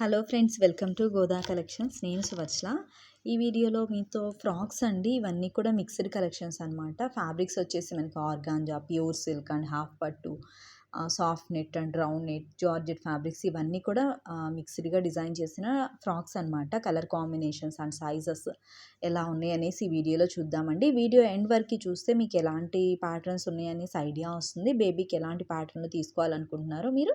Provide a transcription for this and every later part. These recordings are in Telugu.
Hello friends, welcome to Goda collections. నేను సువర్చల. ఈ వీడియోలో మీతో ఫ్రాక్స్ అండి. ఇవన్నీ కూడా మిక్స్డ్ కలెక్షన్స్ అనమాట. ఫ్యాబ్రిక్స్ వచ్చేసి మనకి organza, pure silk and half పట్టు, soft net and round net, georgette fabrics ఇవన్నీ కూడా మిక్స్డ్గా డిజైన్ చేసిన ఫ్రాక్స్ అనమాట. కలర్ కాంబినేషన్స్ అండ్ సైజెస్ ఎలా ఉన్నాయి అనేసి ఈ వీడియోలో చూద్దామండి. వీడియో ఎండ్ వరకు చూస్తే మీకు ఎలాంటి ప్యాటర్న్స్ ఉన్నాయనేసి ఐడియా వస్తుంది. బేబీకి ఎలాంటి ప్యాటర్న్లు తీసుకోవాలనుకుంటున్నారో మీరు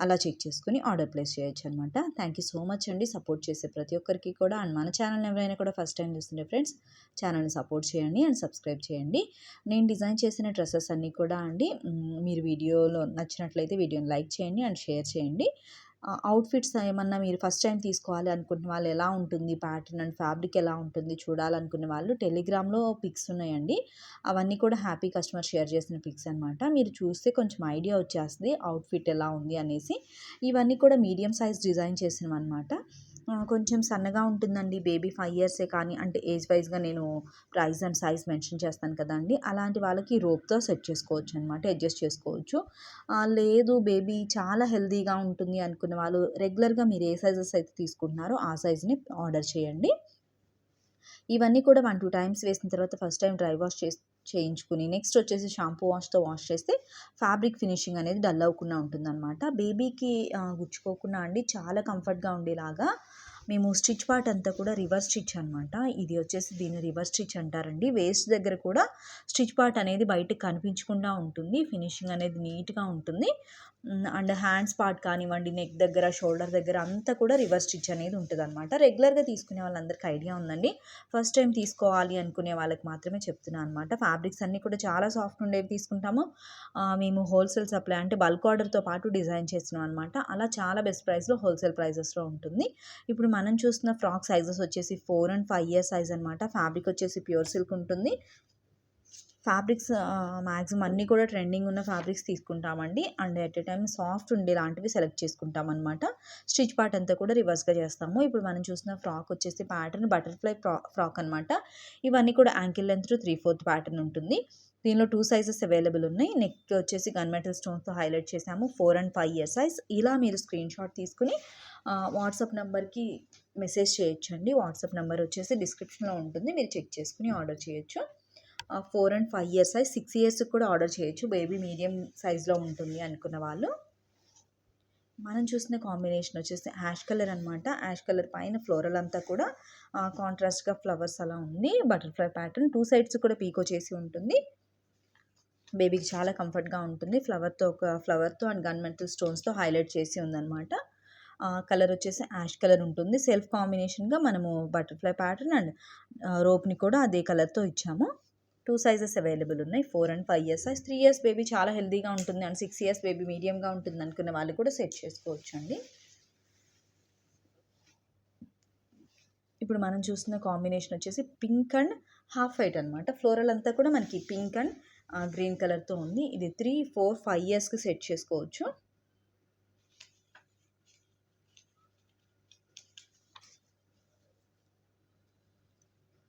అలా చెక్ చేసుకుని ఆర్డర్ ప్లేస్ చేయొచ్చు అనమాట. థ్యాంక్ యూ సో మచ్ అండి సపోర్ట్ చేసే ప్రతి ఒక్కరికి కూడా. అండ్ మన ఛానల్ ఎవరైనా కూడా ఫస్ట్ టైం చూస్తుంటే ఫ్రెండ్స్, ఛానల్ని సపోర్ట్ చేయండి అండ్ సబ్స్క్రైబ్ చేయండి. నేను డిజైన్ చేసిన డ్రెస్సెస్ అన్నీ కూడా అండి, మీరు వీడియోలో నచ్చినట్లయితే వీడియోని లైక్ చేయండి అండ్ షేర్ చేయండి. అవుట్ఫిట్స్ ఏమన్నా మీరు ఫస్ట్ టైం తీసుకోవాలి అనుకున్న వాళ్ళు, ఎలా ఉంటుంది ప్యాటర్న్ అండ్ ఫ్యాబ్రిక్ ఎలా ఉంటుంది చూడాలనుకునే వాళ్ళు, టెలిగ్రామ్లో పిక్స్ ఉన్నాయండి. అవన్నీ కూడా హ్యాపీ కస్టమర్ షేర్ చేసిన పిక్స్ అనమాట. మీరు చూస్తే కొంచెం ఐడియా వచ్చేస్తుంది అవుట్ఫిట్ ఎలా ఉంది అనేసి. ఇవన్నీ కూడా మీడియం సైజ్ డిజైన్ చేసినవి అనమాట. కొంచెం సన్నగా ఉంటుందండి బేబీ 5 ఇయర్సే, కానీ అంటే ఏజ్ వైజ్గా నేను ప్రైస్ అండ్ సైజ్ మెన్షన్ చేస్తాను కదండి. అలాంటి వాళ్ళకి రోప్తో సెట్ చేసుకోవచ్చు అనమాట, అడ్జస్ట్ చేసుకోవచ్చు. లేదు బేబీ చాలా హెల్తీగా ఉంటుంది అనుకునే వాళ్ళు, రెగ్యులర్గా మీరు ఏ సైజెస్ అయితే తీసుకుంటున్నారో ఆ సైజ్ని ఆర్డర్ చేయండి. ఇవన్నీ కూడా 1-2 టైమ్స్ వేసిన తర్వాత ఫస్ట్ టైం డ్రై వాష్ చేయించుకుని నెక్స్ట్ వచ్చేసి షాంపూ వాష్తో వాష్ చేస్తే ఫ్యాబ్రిక్ ఫినిషింగ్ అనేది డల్ అవ్వకుండా ఉంటుందన్నమాట. బేబీకి గుచ్చుకోకుండా అండి చాలా కంఫర్ట్గా ఉండేలాగా మేము స్టిచ్ పార్ట్ అంతా కూడా రివర్స్ స్టిచ్ అనమాట. ఇది వచ్చేసి దీన్ని రివర్స్ స్టిచ్ అంటారండి. వేస్ట్ దగ్గర కూడా స్టిచ్ పార్ట్ అనేది బయటకు కనిపించకుండా ఉంటుంది. ఫినిషింగ్ అనేది నీట్గా ఉంటుంది. అండ్ హ్యాండ్స్ పార్ట్ కానివ్వండి, నెక్ దగ్గర, షోల్డర్ దగ్గర అంతా కూడా రివర్స్ స్టిచ్ అనేది ఉంటుంది అనమాట. రెగ్యులర్గా తీసుకునే వాళ్ళందరికీ ఐడియా ఉందండి. ఫస్ట్ టైం తీసుకోవాలి అనుకునే వాళ్ళకి మాత్రమే చెప్తున్నాను అనమాట. ఫ్యాబ్రిక్స్ అన్నీ కూడా చాలా సాఫ్ట్ ఉండేవి తీసుకుంటాము. మేము హోల్సేల్ సప్లై అంటే బల్క్ ఆర్డర్తో పాటు డిజైన్ చేస్తున్నాం అనమాట. అలా చాలా బెస్ట్ ప్రైస్లో హోల్సేల్ ప్రైజెస్లో ఉంటుంది. ఇప్పుడు మనం చూస్తున్న ఫ్రాక్ సైజెస్ వచ్చేసి 4 and 5 ఇయర్స్ సైజ్ అనమాట. ఫ్యాబ్రిక్ వచ్చేసి ప్యూర్ సిల్క్ ఉంటుంది. ఫ్యాబ్రిక్స్ మ్యాక్సిమం అన్నీ కూడా ట్రెండింగ్ ఉన్న ఫ్యాబ్రిక్స్ తీసుకుంటామండి. And at a time soft ఉండేలాంటివి సెలెక్ట్ చేసుకుంటాం అనమాట. స్టిచ్ పార్ట్ అంతా కూడా రివర్స్గా చేస్తాము. ఇప్పుడు మనం చూసిన ఫ్రాక్ వచ్చేసి ప్యాటర్న్ బటర్ఫ్లై ఫ్రాక్ అనమాట. ఇవన్నీ కూడా యాంకిల్ లెంత్ 3/4 ప్యాటర్న్ ఉంటుంది. దీనిలో 2 సైజెస్ అవైలబుల్ ఉన్నాయి. నెక్ వచ్చేసి గన్ మెటల్ స్టోన్స్తో హైలైట్ చేసాము. 4 and 5 ఇయర్స్ సైజ్. ఇలా మీరు స్క్రీన్ షాట్ తీసుకుని వాట్సాప్ నెంబర్కి మెసేజ్ చేయొచ్చండి. వాట్సాప్ నెంబర్ వచ్చేసి డిస్క్రిప్షన్లో ఉంటుంది, మీరు చెక్ చేసుకుని ఆర్డర్ చేయొచ్చు. 4 and 5 ఇయర్స్ సైజ్, 6 ఇయర్స్కి కూడా ఆర్డర్ చేయొచ్చు. బేబీ మీడియం సైజ్లో ఉంటుంది అనుకున్న వాళ్ళు. మనం చూసిన కాంబినేషన్ వచ్చేసి యాష్ కలర్ అనమాట. యాష్ కలర్ పైన ఫ్లోరల్ అంతా కూడా కాంట్రాస్ట్గా ఫ్లవర్స్ అలా ఉంది. బటర్ఫ్లై ప్యాటర్న్ 2 సైడ్స్ కూడా పీకో చేసి ఉంటుంది. బేబీకి చాలా కంఫర్ట్గా ఉంటుంది. ఫ్లవర్తో అండ్ గన్ మెటల్ స్టోన్స్తో హైలైట్ చేసి ఉందన్నమాట. కలర్ వచ్చేసి యాష్ కలర్ ఉంటుంది. సెల్ఫ్ కాంబినేషన్గా మనము బటర్ఫ్లై ప్యాటర్న్ అండ్ రోప్ని కూడా అదే కలర్తో ఇచ్చాము. 2 సైజెస్ అవైలబుల్ ఉన్నాయి. 4 and 5 years size. 3 years baby చాలా హెల్తీగా ఉంటుంది అండ్ 6 ఇయర్స్ బేబీ మీడియంగా ఉంటుంది అనుకునే వాళ్ళు కూడా సెట్ చేసుకోవచ్చు అండి. ఇప్పుడు మనం చూస్తున్న కాంబినేషన్ వచ్చేసి పింక్ అండ్ హాఫ్ వైట్ అనమాట. ఫ్లోరల్ అంతా కూడా మనకి పింక్ అండ్ గ్రీన్ కలర్తో ఉంది. ఇది 3, 4, 5 ఇయర్స్కి సెట్ చేసుకోవచ్చు.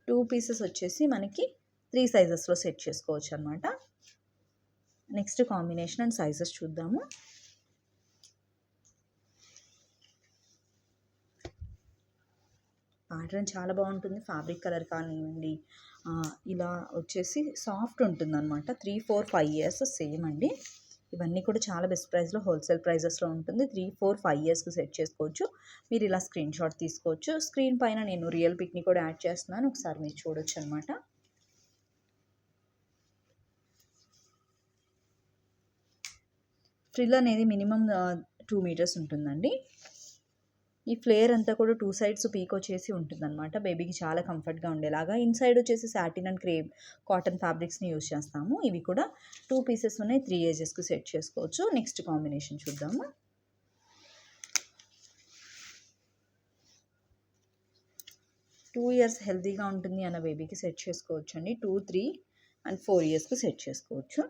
టూ పీసెస్ వచ్చేసి మనకి 3 సైజెస్లో సెట్ చేసుకోవచ్చు అనమాట. నెక్స్ట్ కాంబినేషన్ అండ్ సైజెస్ చూద్దాము. ప్యాటర్న్ చాలా బాగుంటుంది. ఫ్యాబ్రిక్ కలర్ కానివ్వండి, ఇలా వచ్చేసి సాఫ్ట్ ఉంటుంది అనమాట. 3, 4, 5 ఇయర్స్ సేమ్ అండి. ఇవన్నీ కూడా చాలా బెస్ట్ ప్రైస్లో హోల్సేల్ ప్రైజెస్లో ఉంటుంది. 3, 4, 5 ఇయర్స్కి సెట్ చేసుకోవచ్చు. మీరు ఇలా స్క్రీన్ షాట్ తీసుకోవచ్చు. స్క్రీన్ పైన నేను రియల్ పిక్ని కూడా యాడ్ చేస్తున్నాను, ఒకసారి మీరు చూడొచ్చు అనమాట. ఫ్రిల్ అనేది మినిమం 2 మీటర్స్ ఉంటుందండి. ఈ ఫ్లేర్ అంతా కూడా 2 సైడ్స్ పీకో చేసి ఉంటుందన్నమాట. బేబీకి చాలా కంఫర్ట్గా ఉండేలాగా. ఇన్సైడ్ వచ్చేసి సాటిన్ అండ్ క్రేప్ కాటన్ ఫ్యాబ్రిక్స్ని యూజ్ చేస్తాము. ఇవి కూడా 2 పీసెస్ ఉన్నాయి. 3 ఏజెస్కి సెట్ చేసుకోవచ్చు. నెక్స్ట్ కాంబినేషన్ చూద్దాము. టూ ఇయర్స్ హెల్తీగా ఉంటుంది అన్న బేబీకి సెట్ చేసుకోవచ్చు అండి. 2, 3 and 4 ఇయర్స్కి సెట్ చేసుకోవచ్చు.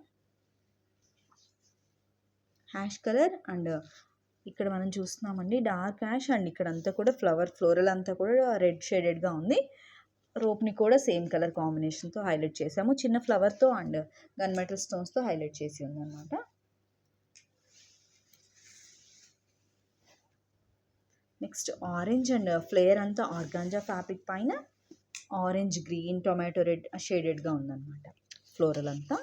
హ్యాష్ కలర్ అండ్ ఇక్కడ మనం చూస్తున్నామండి డార్క్ యాష్ అండ్ ఇక్కడ అంతా కూడా ఫ్లోరల్ అంతా కూడా రెడ్ షేడెడ్గా ఉంది. రోప్ని కూడా సేమ్ కలర్ కాంబినేషన్తో హైలైట్ చేసాము. చిన్న ఫ్లవర్తో అండ్ గన్ మెటల్ స్టోన్స్తో హైలైట్ చేసి ఉందన్నమాట. నెక్స్ట్ ఆరెంజ్ అండ్ ఫ్లేయర్ అంతా ఆర్గాంజా ఫ్యాబ్రిక్ పైన ఆరెంజ్ గ్రీన్ టొమాటో రెడ్ షేడెడ్గా ఉందన్నమాట. ఫ్లోరల్ అంతా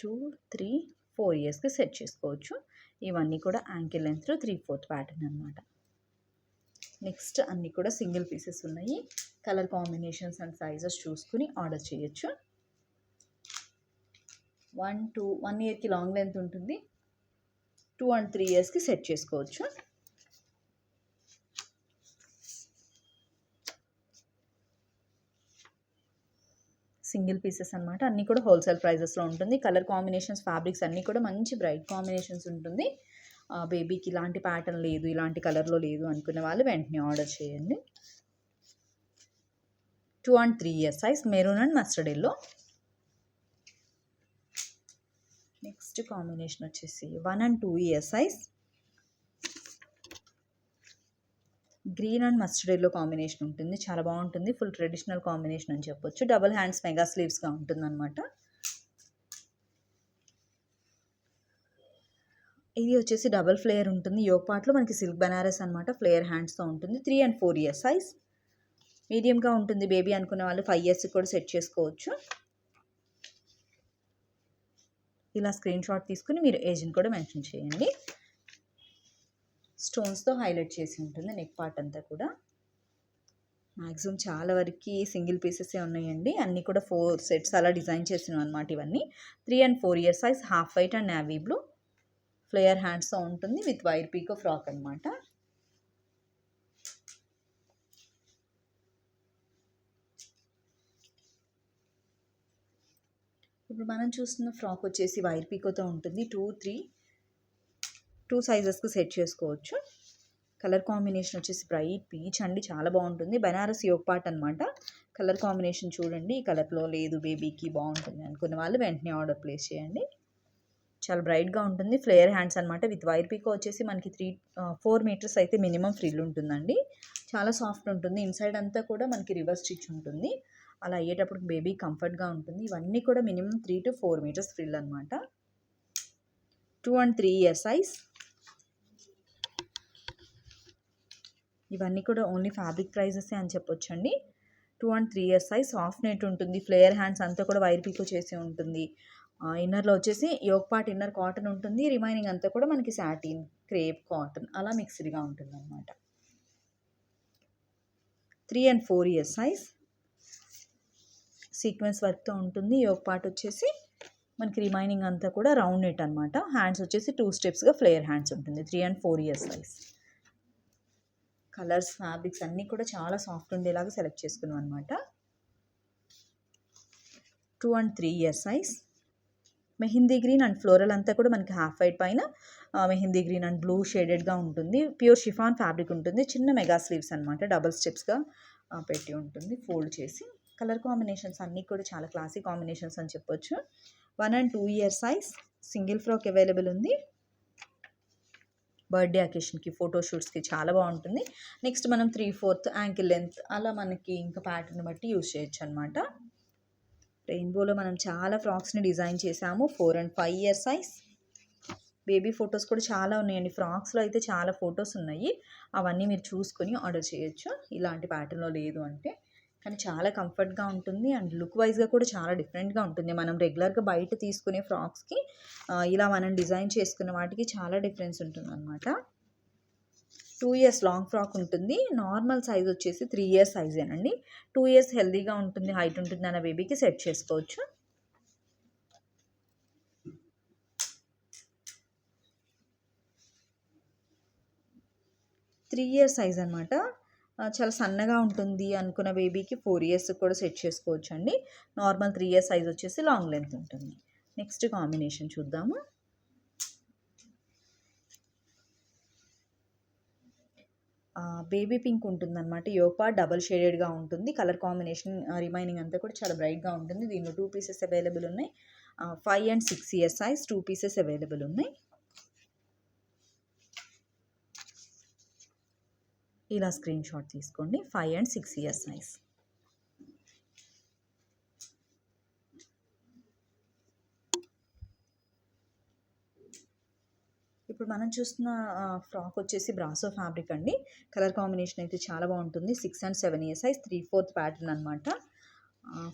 2, 3, 4 ఇయర్స్కి సెట్ చేసుకోవచ్చు. ఇవన్నీ కూడా యాంకిల్ లెంత్ 3/4 ప్యాటర్న్ అనమాట. నెక్స్ట్ అన్నీ కూడా సింగిల్ పీసెస్ ఉన్నాయి. కలర్ కాంబినేషన్స్ అండ్ సైజెస్ చూసుకుని ఆర్డర్ చేయొచ్చు. 1 ఇయర్కి లాంగ్ లెంత్ ఉంటుంది. 2 and 3 ఇయర్స్కి సెట్ చేసుకోవచ్చు. సింగిల్ పీసెస్ అనమాట. అన్నీ కూడా హోల్సేల్ ప్రైజెస్లో ఉంటుంది. కలర్ కాంబినేషన్స్ ఫ్యాబ్రిక్స్ అన్నీ కూడా మంచి బ్రైట్ కాంబినేషన్స్ ఉంటుంది. బేబీకి ఇలాంటి ప్యాటర్న్ లేదు, ఇలాంటి కలర్లో లేదు అనుకునే వాళ్ళు వెంటనే ఆర్డర్ చేయండి. 2 and 3 years size maroon and mustard yellow. Next combination వచ్చేసి 1 and 2 years size green and mustard yellow combination ఉంటుంది. చాలా బాగుంటుంది. ఫుల్ ట్రెడిషనల్ కాంబినేషన్ అని చెప్పొచ్చు. డబుల్ హ్యాండ్స్ మెగా స్లీవ్స్గా ఉంటుందన్నమాట. ఇది వచ్చేసి డబుల్ ఫ్లేయర్ ఉంటుంది. యోగ్ పార్ట్లో మనకి సిల్క్ బనారస్ అనమాట. ఫ్లేయర్ హ్యాండ్స్తో ఉంటుంది. 3 and 4 ఇయర్స్ సైజ్ మీడియంగా ఉంటుంది. బేబీ అనుకునే వాళ్ళు 5 ఇయర్స్కి కూడా సెట్ చేసుకోవచ్చు. ఇలా స్క్రీన్ షాట్ తీసుకుని మీరు ఏజ్ని కూడా మెన్షన్ చేయండి. స్టోన్స్తో హైలైట్ చేసి ఉంటుంది నెక్ పార్ట్ అంతా కూడా. మ్యాక్సిమం చాలా వరకు సింగిల్ పీసెసే ఉన్నాయండి. అన్నీ కూడా 4 సెట్స్ అలా డిజైన్ చేసినవి అనమాట ఇవన్నీ. 3 and 4 years size half white and navy blue flare హ్యాండ్స్తో ఉంటుంది విత్ వైర్ పీకో ఫ్రాక్ అనమాట. ఇప్పుడు మనం చూస్తున్న ఫ్రాక్ వచ్చేసి వైర్ పీకోతో ఉంటుంది. 2 సైజెస్కి సెట్ చేసుకోవచ్చు. కలర్ కాంబినేషన్ వచ్చేసి బ్రైట్ పీచ్ అండి. చాలా బాగుంటుంది. బనారస్ యోగ్ పార్ట్ అనమాట. కలర్ కాంబినేషన్ చూడండి. ఈ కలర్లో లేదు బేబీకి బాగుంటుంది అనుకున్న వాళ్ళు వెంటనే ఆర్డర్ ప్లేస్ చేయండి. చాలా బ్రైట్గా ఉంటుంది. ఫ్లేయర్ హ్యాండ్స్ అనమాట. విత్ వైర్ పీకో వచ్చేసి మనకి 4 మీటర్స్ అయితే మినిమం ఫ్రిల్ ఉంటుందండి. చాలా సాఫ్ట్ ఉంటుంది. ఇన్సైడ్ అంతా కూడా మనకి రివర్స్ స్టిచ్ ఉంటుంది. అలా అయ్యేటప్పుడు బేబీ కంఫర్ట్గా ఉంటుంది. ఇవన్నీ కూడా మినిమం 3 to 4 మీటర్స్ ఫ్రిల్ అనమాట. 2 and 3 ఇయర్స్ సైజ్. ఇవన్నీ కూడా ఓన్లీ ఫ్యాబ్రిక్ ప్రైజెసే అని చెప్పొచ్చండి. 2 and 3 years size soft net ఉంటుంది. ఫ్లేయర్ హ్యాండ్స్ అంతా కూడా వైర్ పీకో చేసి ఉంటుంది. ఇన్నర్లో వచ్చేసి యోగ్ పార్ట్ ఇన్నర్ కాటన్ ఉంటుంది. రిమైనింగ్ అంతా కూడా మనకి సాటిన్, క్రేప్, కాటన్ అలా మిక్స్డ్గా ఉంటుంది అనమాట. 3 and 4 ఇయర్స్ సైజ్ సీక్వెన్స్ వర్క్తో ఉంటుంది. యోగ్ పార్ట్ వచ్చేసి మనకి రిమైనింగ్ అంతా కూడా రౌండ్ నెట్ అనమాట. హ్యాండ్స్ వచ్చేసి 2 స్టెప్స్గా ఫ్లేయర్ హ్యాండ్స్ ఉంటుంది. 3 and 4 years size. Colours fabrics అన్నీ కూడా చాలా సాఫ్ట్ ఉండేలాగా సెలెక్ట్ చేసుకున్నాం అనమాట. 2 and 3 years size mehndi green and floral అంతా కూడా మనకి హాఫ్ వైట్ పైన మెహందీ గ్రీన్ అండ్ బ్లూ షేడెడ్గా ఉంటుంది. ప్యూర్ షిఫాన్ ఫ్యాబ్రిక్ ఉంటుంది. చిన్న మెగా స్లీవ్స్ అనమాట. డబుల్ స్టెప్స్గా పెట్టి ఉంటుంది ఫోల్డ్ చేసి. కలర్ కాంబినేషన్స్ అన్నీ కూడా చాలా క్లాసీ కాంబినేషన్స్ అని చెప్పొచ్చు. 1 and 2 years size single frock available ఉంది. బర్త్డే అకేషన్కి ఫోటోషూట్స్కి చాలా బాగుంటుంది. నెక్స్ట్ మనం 3/4 యాంకిల్ లెంత్ అలా మనకి ఇంకా ప్యాటర్న్ బట్టి యూజ్ చేయొచ్చు అనమాట. రెయిన్బోలో మనం చాలా ఫ్రాక్స్ని డిజైన్ చేసాము. 4 and 5 years size. Baby photos కూడా చాలా ఉన్నాయండి. ఫ్రాక్స్లో అయితే చాలా ఫొటోస్ ఉన్నాయి. అవన్నీ మీరు చూసుకొని ఆర్డర్ చేయొచ్చు. ఇలాంటి ప్యాటర్న్లో లేదు అంటే. కానీ చాలా కంఫర్ట్గా ఉంటుంది అండ్ లుక్ వైజ్గా కూడా చాలా డిఫరెంట్గా ఉంటుంది. మనం రెగ్యులర్గా బయట తీసుకునే ఫ్రాక్స్కి ఇలా మనం డిజైన్ చేసుకున్న వాటికి చాలా డిఫరెన్స్ ఉంటుంది అనమాట. 2 ఇయర్స్ లాంగ్ ఫ్రాక్ ఉంటుంది. నార్మల్ సైజ్ వచ్చేసి 3 ఇయర్స్ సైజేనండి. 2 ఇయర్స్ హెల్దీగా ఉంటుంది, హైట్ ఉంటుంది అన్న బేబీకి సెట్ చేసుకోవచ్చు. త్రీ ఇయర్స్ సైజ్ అనమాట. చాలా సన్నగా ఉంటుంది అనుకున్న బేబీకి 4 ఇయర్స్ కూడా సెట్ చేసుకోవచ్చు అండి. నార్మల్ 3 ఇయర్స్ సైజ్ వచ్చేసి లాంగ్ లెంత్ ఉంటుంది. నెక్స్ట్ కాంబినేషన్ చూద్దాము. బేబీ పింక్ ఉంటుందన్నమాట. యోగ్ పార్ట్ డబల్ షేడెడ్గా ఉంటుంది. కలర్ కాంబినేషన్ రిమైనింగ్ అంతా కూడా చాలా బ్రైట్గా ఉంటుంది. దీనిలో 2 పీసెస్ అవైలబుల్ ఉన్నాయి. 5 and 6 years size 2 pieces available ఉన్నాయి. ఇలా స్క్రీన్ షాట్ తీసుకోండి. 5 and 6 ఇయర్స్ సైజ్. ఇప్పుడు మనం చూస్తున్న ఫ్రాక్ వచ్చేసి బ్రాసో ఫ్యాబ్రిక్ అండి. కలర్ కాంబినేషన్ అయితే చాలా బాగుంటుంది. 6 అండ్ 7 ఇయర్ సైజ్ 3/4 ప్యాటర్న్ అనమాట.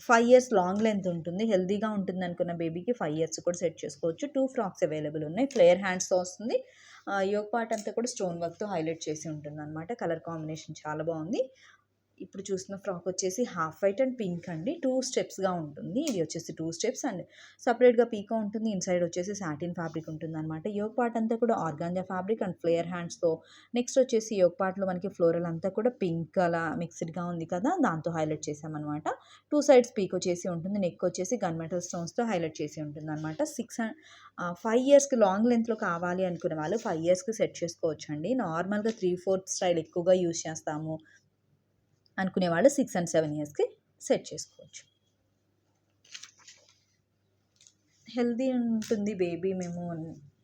5 ఇయర్స్ లాంగ్ లెంత్ ఉంటుంది. హెల్తీగా ఉంటుంది అనుకున్న బేబీకి 5 ఇయర్స్ కూడా సెట్ చేసుకోవచ్చు. 2 ఫ్రాక్స్ అవైలబుల్ ఉన్నాయి. ఫ్లేయర్ హ్యాండ్స్తో వస్తుంది. యోగ్ పార్ట్ అంతా కూడా స్టోన్ వర్క్తో హైలైట్ చేసి ఉంటుంది అనమాట. కలర్ కాంబినేషన్ చాలా బాగుంది. ఇప్పుడు చూసిన ఫ్రాక్ వచ్చేసి హాఫ్ వైట్ అండ్ పింక్ అండి. 2 స్టెప్స్గా ఉంటుంది. ఇది వచ్చేసి 2 స్టెప్స్ అండ్ సపరేట్గా పీకో ఉంటుంది. ఇన్సైడ్ వచ్చేసి సాటిన్ ఫ్యాబ్రిక్ ఉంటుంది అనమాట. యోగ్ పార్ట్ అంతా కూడా ఆర్గాంజా ఫ్యాబ్రిక్ అండ్ ఫ్లేయర్ హ్యాండ్స్తో. నెక్స్ట్ వచ్చేసి యోగ్ పార్ట్లో మనకి ఫ్లోరల్ అంతా కూడా పింక్ అలా మిక్స్డ్గా ఉంది కదా, దాంతో హైలైట్ చేసామన్నమాట. 2 సైడ్స్ పీకో చేసి ఉంటుంది. నెక్ వచ్చేసి గన్ మెటల్ స్టోన్స్తో హైలైట్ చేసి ఉంటుంది అనమాట. 5 ఇయర్స్కి లాంగ్ లెంత్లో కావాలి అనుకునే వాళ్ళు 5 ఇయర్స్కి సెట్ చేసుకోవచ్చు అండి. నార్మల్గా 3/4 స్టైల్ ఎక్కువగా యూజ్ చేస్తాము అనుకునే వాళ్ళు 6 అండ్ 7 ఇయర్స్కి సెట్ చేసుకోవచ్చు. హెల్తీ ఉంటుంది బేబీ. మేము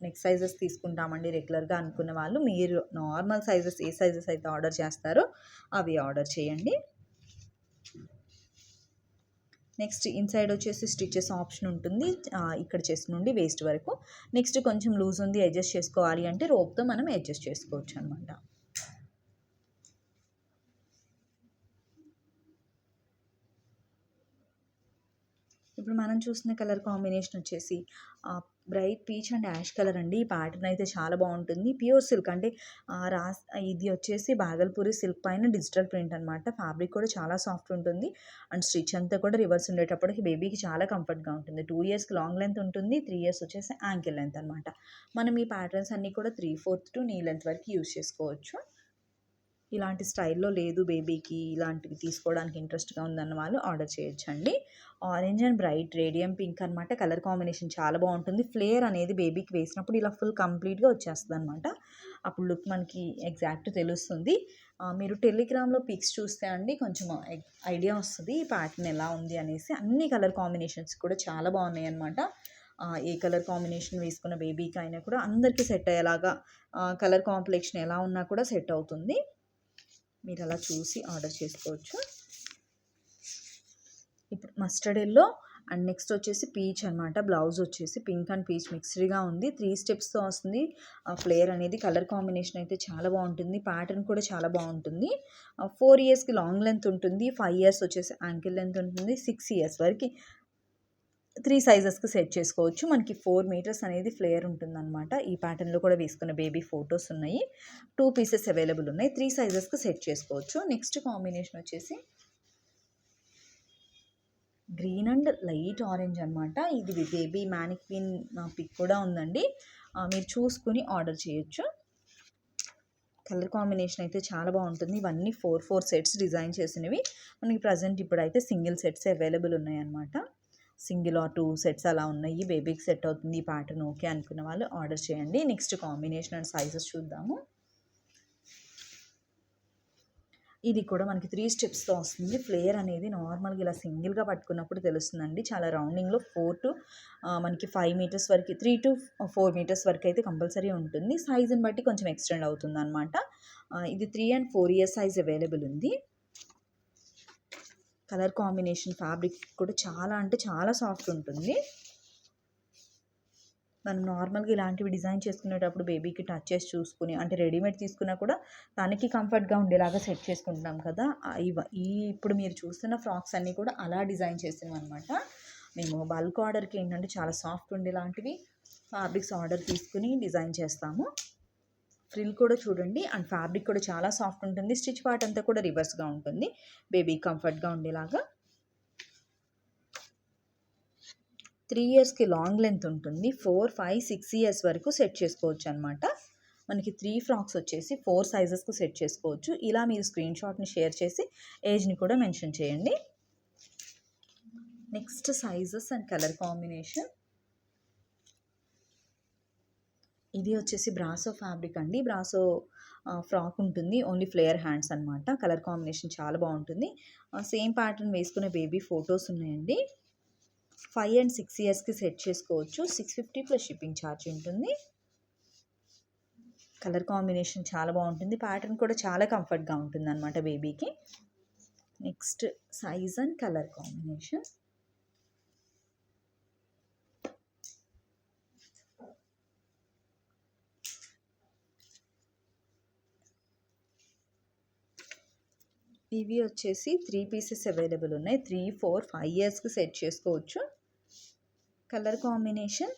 నెక్స్ట్ సైజెస్ తీసుకుంటామండి రెగ్యులర్గా అనుకునే వాళ్ళు మీరు నార్మల్ సైజెస్ ఏ సైజెస్ అయితే ఆర్డర్ చేస్తారో అవి ఆర్డర్ చేయండి. నెక్స్ట్ ఇన్సైడ్ వచ్చేసి స్టిచెస్ ఆప్షన్ ఉంటుంది. ఇక్కడ చెస్ట్ నుండి వేస్ట్ వరకు. నెక్స్ట్ కొంచెం లూజ్ ఉంది, అడ్జస్ట్ చేసుకోవాలి అంటే రోప్తో మనం అడ్జస్ట్ చేసుకోవచ్చు అనమాట. ఇప్పుడు మనం చూసిన కలర్ కాంబినేషన్ వచ్చేసి bright peach and ash colour అండి. ఈ ప్యాటర్న్ అయితే చాలా బాగుంటుంది. ప్యూర్ సిల్క్ అంటే ఇది వచ్చేసి బాగల్పూరి సిల్క్ పైన డిజిటల్ ప్రింట్ అనమాట. ఫ్యాబ్రిక్ కూడా చాలా సాఫ్ట్ ఉంటుంది అండ్ స్టిచ్ అంతా కూడా రివర్స్ ఉండేటప్పటికి బేబీకి చాలా కంఫర్ట్గా ఉంటుంది. 2 ఇయర్స్కి లాంగ్ లెంత్ ఉంటుంది. 3 ఇయర్స్ వచ్చేసి యాంకిల్ లెంత్ అనమాట. మనం ఈ ప్యాటర్న్స్ అన్నీ కూడా 3/4 టు నీ లెంత్ వరకు యూజ్ చేసుకోవచ్చు. ఇలాంటి స్టైల్లో లేదు బేబీకి, ఇలాంటివి తీసుకోవడానికి ఇంట్రెస్ట్గా ఉందన్న వాళ్ళు ఆర్డర్ చేయొచ్చండి. Orange and bright radium pink అనమాట. కలర్ కాంబినేషన్ చాలా బాగుంటుంది. ఫ్లేర్ అనేది బేబీకి వేసినప్పుడు ఇలా ఫుల్ కంప్లీట్గా వచ్చేస్తుంది అనమాట. అప్పుడు లుక్ మనకి ఎగ్జాక్ట్ తెలుస్తుంది. మీరు టెలిగ్రామ్లో పిక్స్ చూస్తే అండి కొంచెం ఐడియా వస్తుంది ఈ ప్యాటర్న్ ఎలా ఉంది అనేసి. అన్ని కలర్ కాంబినేషన్స్ కూడా చాలా బాగున్నాయి అనమాట. ఏ కలర్ కాంబినేషన్ వేసుకున్న బేబీకి అయినా కూడా అందరికీ సెట్ అయ్యేలాగా కలర్ కాంప్లెక్షన్ ఎలా ఉన్నా కూడా సెట్ అవుతుంది. మీరు అలా చూసి ఆర్డర్ చేసుకోవచ్చు. ఇప్పుడు మస్టర్డ్ ఎల్లో అండ్ నెక్స్ట్ వచ్చేసి పీచ్ అనమాట. బ్లౌజ్ వచ్చేసి పింక్ అండ్ పీచ్ మిక్స్డ్గా ఉంది. 3 స్టెప్స్తో వస్తుంది. ఫ్లేర్ అనేది కలర్ కాంబినేషన్ అయితే చాలా బాగుంటుంది. ప్యాటర్న్ కూడా చాలా బాగుంటుంది. 4 ఇయర్స్కి లాంగ్ లెంత్ ఉంటుంది. 5 ఇయర్స్ వచ్చేసి యాంకిల్ లెంత్ ఉంటుంది. 6 ఇయర్స్ వరకు 3 సైజెస్కి సెట్ చేసుకోవచ్చు. మనకి 4 మీటర్స్ అనేది ఫ్లేయర్ ఉంటుందన్నమాట. ఈ ప్యాటర్న్లో కూడా వేసుకున్న బేబీ ఫొటోస్ ఉన్నాయి. 2 పీసెస్ అవైలబుల్ ఉన్నాయి. 3 సైజెస్కి సెట్ చేసుకోవచ్చు. నెక్స్ట్ కాంబినేషన్ వచ్చేసి గ్రీన్ అండ్ లైట్ ఆరెంజ్ అనమాట. ఇది బేబీ మ్యానిక్విన్ పిక్ కూడా ఉందండి. మీరు చూసుకుని ఆర్డర్ చేయొచ్చు. కలర్ కాంబినేషన్ అయితే చాలా బాగుంటుంది. ఇవన్నీ 4 సెట్స్ డిజైన్ చేసినవి. మనకి ప్రజెంట్ ఇప్పుడైతే సింగిల్ సెట్స్ అవైలబుల్ ఉన్నాయన్నమాట. సింగిల్ ఆర్ 2 సెట్స్ అలా ఉన్నాయి. బేబీకి సెట్ అవుతుంది ఈ ప్యాటర్న్ ఓకే అనుకున్న వాళ్ళు ఆర్డర్ చేయండి. నెక్స్ట్ కాంబినేషన్ అండ్ సైజెస్ చూద్దాము. ఇది కూడా మనకి 3 స్టెప్స్తో వస్తుంది. ఫ్లేయర్ అనేది నార్మల్గా ఇలా సింగిల్గా పట్టుకున్నప్పుడు తెలుస్తుందండి. చాలా రౌండింగ్లో 4 టు మనకి 5 మీటర్స్ వరకు 3 టు 4 మీటర్స్ వరకు అయితే కంపల్సరీ ఉంటుంది. సైజుని బట్టి కొంచెం ఎక్స్టెండ్ అవుతుంది అనమాట. ఇది 3 అండ్ 4 ఇయర్స్ సైజ్ అవైలబుల్ ఉంది. కలర్ కాంబినేషన్ ఫ్యాబ్రిక్ కూడా చాలా అంటే చాలా సాఫ్ట్ ఉంటుంది. మనం నార్మల్గా ఇలాంటివి డిజైన్ చేసుకునేటప్పుడు బేబీకి టచ్ చేసి చూసుకుని అంటే రెడీమేడ్ తీసుకున్నా కూడా తనకి కంఫర్ట్గా ఉండేలాగా సెట్ చేసుకుంటున్నాం కదా. ఇప్పుడు మీరు చూస్తున్న ఫ్రాక్స్ అన్నీ కూడా అలా డిజైన్ చేసినవి అనమాట. మేము బల్క్ ఆర్డర్కి ఏంటంటే చాలా సాఫ్ట్ ఉండేలాంటివి ఫ్యాబ్రిక్స్ ఆర్డర్ తీసుకుని డిజైన్ చేస్తాము. ఫ్రిల్ కూడా చూడండి అండ్ ఫ్యాబ్రిక్ కూడా చాలా సాఫ్ట్ ఉంటుంది. స్టిచ్ పార్ట్ అంతా కూడా రివర్స్గా ఉంటుంది. బేబీ కంఫర్ట్గా ఉండేలాగా 3 ఇయర్స్కి లాంగ్ లెంత్ ఉంటుంది. 4, 5, 6 ఇయర్స్ వరకు సెట్ చేసుకోవచ్చు అనమాట. మనకి 3 ఫ్రాక్స్ వచ్చేసి 4 సైజెస్కు సెట్ చేసుకోవచ్చు. ఇలా మీరు స్క్రీన్ షాట్ని షేర్ చేసి ఏజ్ని కూడా మెన్షన్ చేయండి. Next sizes and colour combination. ఇది వచ్చేసి బ్రాసో ఫ్యాబ్రిక్ అండి. బ్రాసో ఫ్రాక్ ఉంటుంది. ఓన్లీ ఫ్లేయర్ హ్యాండ్స్ అనమాట. కలర్ కాంబినేషన్ చాలా బాగుంటుంది. సేమ్ ప్యాటర్న్ వేసుకునే బేబీ ఫొటోస్ ఉన్నాయండి. 5 అండ్ 6 ఇయర్స్కి సెట్ చేసుకోవచ్చు. 650 ప్లస్ షిప్పింగ్ ఛార్జ్ ఉంటుంది. కలర్ కాంబినేషన్ చాలా బాగుంటుంది. ప్యాటర్న్ కూడా చాలా కంఫర్ట్గా ఉంటుంది అనమాట బేబీకి. Next size and colour combination. ఇవి వచ్చేసి 3 పీసెస్ అవైలబుల్ ఉన్నాయి. 3, 4, 5 ఇయర్స్‌కి సెట్ చేసుకోవచ్చు. కలర్ కాంబినేషన్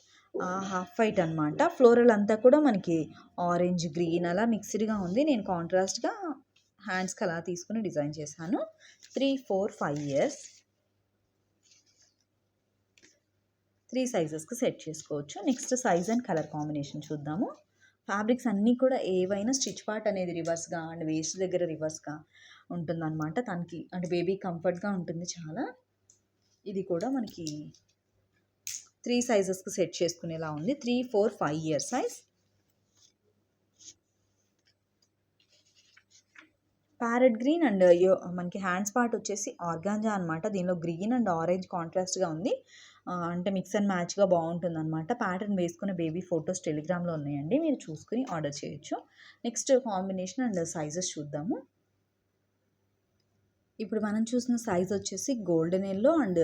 హాఫ్ వైట్ అనమాట. ఫ్లోరల్ అంతా కూడా మనకి ఆరెంజ్, గ్రీన్ అలా మిక్స్డ్‌గా ఉంది. నేను కాంట్రాస్ట్‌గా హ్యాండ్స్‌కి అలా తీసుకొని డిజైన్ చేశాను. 3, 4, 5 ఇయర్స్ 3 సైజెస్‌కి సెట్ చేసుకోవచ్చు. Next size and colour combination చూద్దాము. ఫ్యాబ్రిక్స్ అన్నీ కూడా ఏవైనా స్టిచ్ పార్ట్ అనేది రివర్స్‌గా అండ్ వేస్ట్ దగ్గర రివర్స్‌గా ఉంటుందన్నమాట. తనకి అంటే బేబీ కంఫర్ట్‌గా ఉంటుంది చాలా. ఇది కూడా మనకి 3 సైజెస్‌కి సెట్ చేసుకునేలా ఉంది. 3, 4, 5 years size. Parrot green and మనకి హ్యాండ్స్ పార్ట్ వచ్చేసి ఆర్గాంజా అనమాట. దీనిలో గ్రీన్ అండ్ ఆరెంజ్ కాంట్రాస్ట్‌గా ఉంది. అంటే మిక్స్ అండ్ మ్యాచ్‌గా బాగుంటుందన్నమాట. ప్యాటర్న్ వేసుకున్న బేబీ ఫొటోస్ టెలిగ్రామ్‌లో ఉన్నాయండి. మీరు చూసుకొని ఆర్డర్ చేయొచ్చు. నెక్స్ట్ కాంబినేషన్ అండ్ సైజెస్ చూద్దాము. ఇప్పుడు మనం చూసిన సైజ్ వచ్చేసి golden yellow and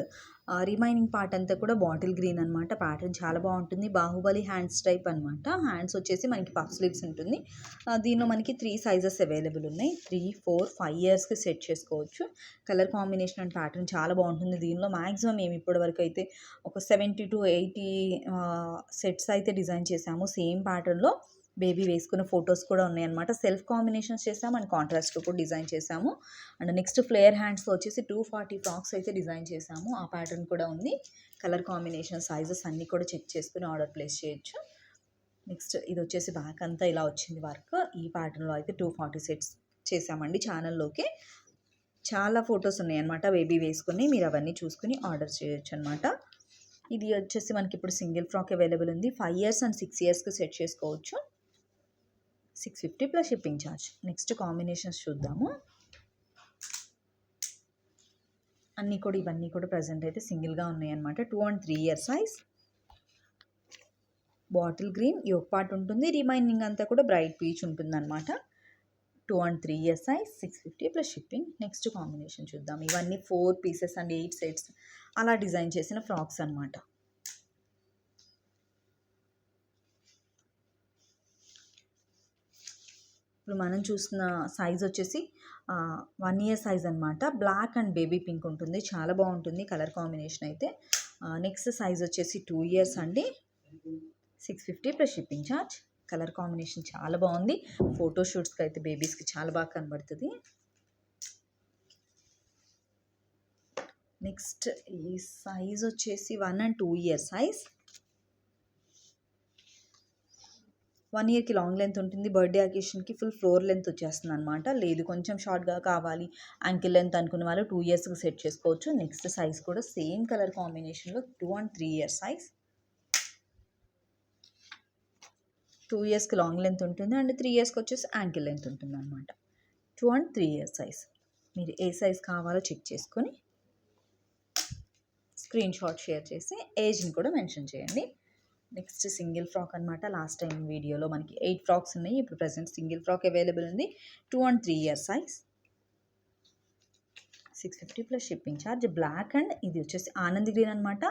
remaining part అంతా కూడా బాటిల్ గ్రీన్ అనమాట. ప్యాటర్న్ చాలా బాగుంటుంది. బాహుబలి హ్యాండ్స్ టైప్ అనమాట. హ్యాండ్స్ వచ్చేసి మనకి పఫ్ స్లీవ్స్ ఉంటుంది. దీనిలో మనకి 3 సైజెస్ అవైలబుల్ ఉన్నాయి. 3, 4, 5 ఇయర్స్‌కి సెట్ చేసుకోవచ్చు. కలర్ కాంబినేషన్ అండ్ ప్యాటర్న్ చాలా బాగుంటుంది. దీనిలో మ్యాక్సిమం మేము ఇప్పటివరకు అయితే ఒక 70-80 సెట్స్ అయితే డిజైన్ చేసాము. సేమ్ ప్యాటర్న్‌లో బేబీ వేసుకున్న ఫొటోస్ కూడా ఉన్నాయన్నమాట. సెల్ఫ్ కాంబినేషన్స్ చేసాము అండ్ కాంట్రాస్ట్‌లో కూడా డిజైన్ చేసాము. అండ్ నెక్స్ట్ ఫ్లేర్ హ్యాండ్స్‌తో వచ్చేసి 240 ఫ్రాక్స్ అయితే డిజైన్ చేసాము. ఆ ప్యాటర్న్ కూడా ఉంది. కలర్ కాంబినేషన్, సైజెస్ అన్నీ కూడా చెక్ చేసుకుని ఆర్డర్ ప్లేస్ చేయొచ్చు. నెక్స్ట్ ఇది వచ్చేసి బ్యాక్ అంతా ఇలా వచ్చింది వర్క్. ఈ ప్యాటర్న్‌లో అయితే 240 సెట్స్ చేసామండి ఛానల్‌లోకి. చాలా ఫొటోస్ ఉన్నాయన్నమాట బేబీ వేసుకొని. మీరు అవన్నీ చూసుకుని ఆర్డర్ చేయొచ్చు అనమాట. ఇది వచ్చేసి మనకి ఇప్పుడు సింగిల్ ఫ్రాక్ అవైలబుల్ ఉంది. 5 ఇయర్స్ అండ్ 6 ఇయర్స్‌కి సెట్ చేసుకోవచ్చు. 650 plus shipping charge. Next combinations చూద్దాము. ఇవన్నీ కూడా ప్రజెంట్ అయితే సింగిల్‌గా ఉన్నాయన్నమాట. 2 and 3 year size. Bottle green yoke part ఉంటుంది. రిమైనింగ్ అంతా కూడా బ్రైట్ పీచ్ ఉంటుందన్నమాట. 2 and 3 year size 650 plus shipping. Next combination చూద్దాం. ఇవన్నీ 4 పీసెస్ అండ్ 8 సెట్స్ అలా డిజైన్ చేసిన ఫ్రాక్స్ అనమాట. ఇప్పుడు మనం చూసిన సైజ్ వచ్చేసి 1 ఇయర్ సైజ్ అనమాట. బ్లాక్ అండ్ బేబీ పింక్ ఉంటుంది. చాలా బాగుంటుంది కలర్ కాంబినేషన్ అయితే. నెక్స్ట్ సైజ్ వచ్చేసి 2 ఇయర్స్ అండి. 650 plus shipping charge. Colour combination చాలా బాగుంది. ఫోటోషూట్స్కి అయితే బేబీస్కి చాలా బాగా కనబడుతుంది. నెక్స్ట్ ఈ సైజ్ వచ్చేసి 1 అండ్ 2 ఇయర్ సైజ్. 1 ఇయర్‌కి లాంగ్ లెంత్ ఉంటుంది. బర్త్‌డే అకేషన్‌కి ఫుల్ ఫ్లోర్ లెంత్ వచ్చేస్తుంది అనమాట. లేదు కొంచెం షార్ట్‌గా కావాలి యాంకిల్ లెంత్ అనుకున్న వాళ్ళు 2 ఇయర్స్‌కి సెట్ చేసుకోవచ్చు. నెక్స్ట్ సైజ్ కూడా సేమ్ కలర్ కాంబినేషన్‌లో 2 అండ్ 3 ఇయర్ సైజ్. 2 ఇయర్స్‌కి లాంగ్ లెంత్ ఉంటుంది అండ్ 3 ఇయర్స్‌కి వచ్చేసి యాంకిల్ లెంత్ ఉంటుందన్నమాట. 2 అండ్ 3 ఇయర్ సైజ్. మీరు ఏ సైజ్ కావాలో చెక్ చేసుకొని స్క్రీన్ షాట్ షేర్ చేసి ఏజ్ని కూడా మెన్షన్ చేయండి. నెక్స్ట్ సింగిల్ ఫ్రాక్ అనమాట. లాస్ట్ టైం వీడియోలో మనకి 8 ఫ్రాక్స్ ఉన్నాయి. ఇప్పుడు ప్రజెంట్ సింగిల్ ఫ్రాక్ అవైలబుల్ ఉంది. 2 and 3 year size. 650 plus shipping charge. Black and ఇది వచ్చేసి ఆనంద్ గ్రీన్ అనమాట.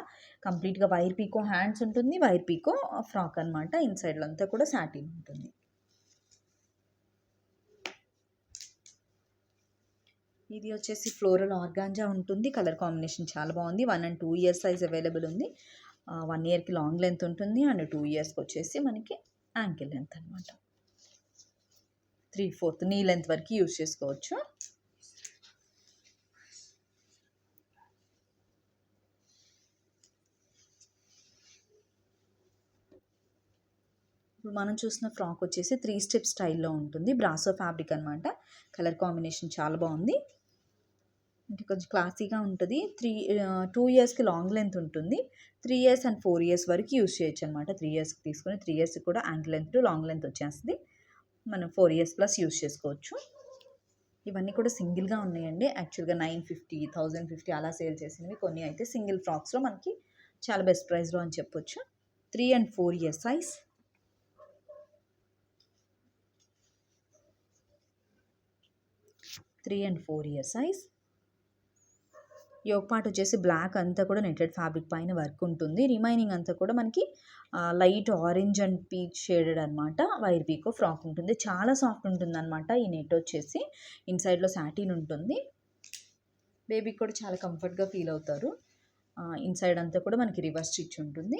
కంప్లీట్గా వైర్ పీకో హ్యాండ్స్ ఉంటుంది. వైర్ పీకో ఫ్రాక్ అనమాట. ఇన్సైడ్లో అంతా కూడా సాటిన్ ఉంటుంది. ఇది వచ్చేసి ఫ్లోరల్ ఆర్గాంజా ఉంటుంది. కలర్ కాంబినేషన్ చాలా బాగుంది. 1 అండ్ 2 ఇయర్ సైజ్ అవైలబుల్ ఉంది. 1 ఇయర్‌కి లాంగ్ లెంత్ ఉంటుంది అండ్ 2 ఇయర్స్‌కి వచ్చేసి మనకి యాంకిల్ లెంత్ అనమాట. 3/4 నీ లెంత్ వరకు యూజ్ చేసుకోవచ్చు. ఇప్పుడు మనం చూసిన ఫ్రాక్ వచ్చేసి 3 స్టెప్ స్టైల్‌లో ఉంటుంది. బ్రాసో ఫ్యాబ్రిక్ అనమాట. కలర్ కాంబినేషన్ చాలా బాగుంది. అంటే కొంచెం క్లాసీగా ఉంటుంది. 2 ఇయర్స్‌కి లాంగ్ లెంత్ ఉంటుంది. 3 ఇయర్స్ అండ్ 4 ఇయర్స్ వరకు యూజ్ చేయొచ్చు అనమాట. 3 ఇయర్స్‌కి తీసుకొని 3 ఇయర్స్‌కి కూడా ankle length to long length వచ్చేస్తుంది. మనం 4 ఇయర్స్ ప్లస్ యూజ్ చేసుకోవచ్చు. ఇవన్నీ కూడా సింగిల్‌గా ఉన్నాయండి. యాక్చువల్‌గా 950, 1050 అలా సేల్ చేసినవి. కొన్ని అయితే సింగిల్ ఫ్రాక్స్‌లో మనకి చాలా బెస్ట్ ప్రైస్‌లో అని చెప్పొచ్చు. 3 and 4 year size. 3 and 4 year size. Yoke part వచ్చేసి బ్లాక్ అంతా కూడా నెట్టెడ్ ఫ్యాబ్రిక్ పైన వర్క్ ఉంటుంది. రిమైనింగ్ అంతా కూడా మనకి light orange and peach shaded అనమాట వైర్ పీకో ఫ్రాక్ ఉంటుంది. చాలా సాఫ్ట్ ఉంటుందన్నమాట ఈ నెట్ వచ్చేసి. ఇన్సైడ్లో సాటిన్ ఉంటుంది. బేబీకి కూడా చాలా కంఫర్ట్గా ఫీల్ అవుతారు. ఇన్సైడ్ అంతా కూడా మనకి రివర్స్ స్టిచ్ ఉంటుంది.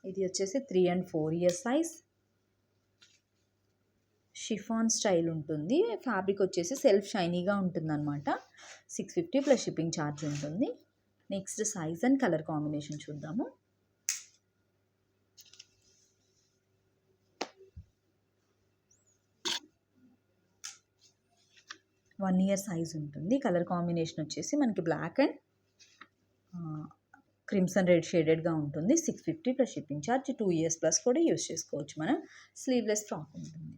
ఇది వచ్చేసి 3 and 4 years size. Chiffon style ఉంటుంది. ఫ్యాబ్రిక్ వచ్చేసి సెల్ఫ్ షైనీగా ఉంటుందన్నమాట. 650 ప్లస్ షిప్పింగ్ ఛార్జ్ ఉంటుంది. Next size and colour combination చూద్దాము. వన్ ఇయర్ సైజ్ ఉంటుంది. కలర్ కాంబినేషన్ వచ్చేసి మనకి బ్లాక్ అండ్ క్రిమ్సన్ రెడ్ షేడెడ్గా ఉంటుంది. 650 plus shipping charge. 2 years plus కూడా యూస్ చేసుకోవచ్చు మనం. స్లీవ్లెస్ ఫ్రాక్ ఉంటుంది.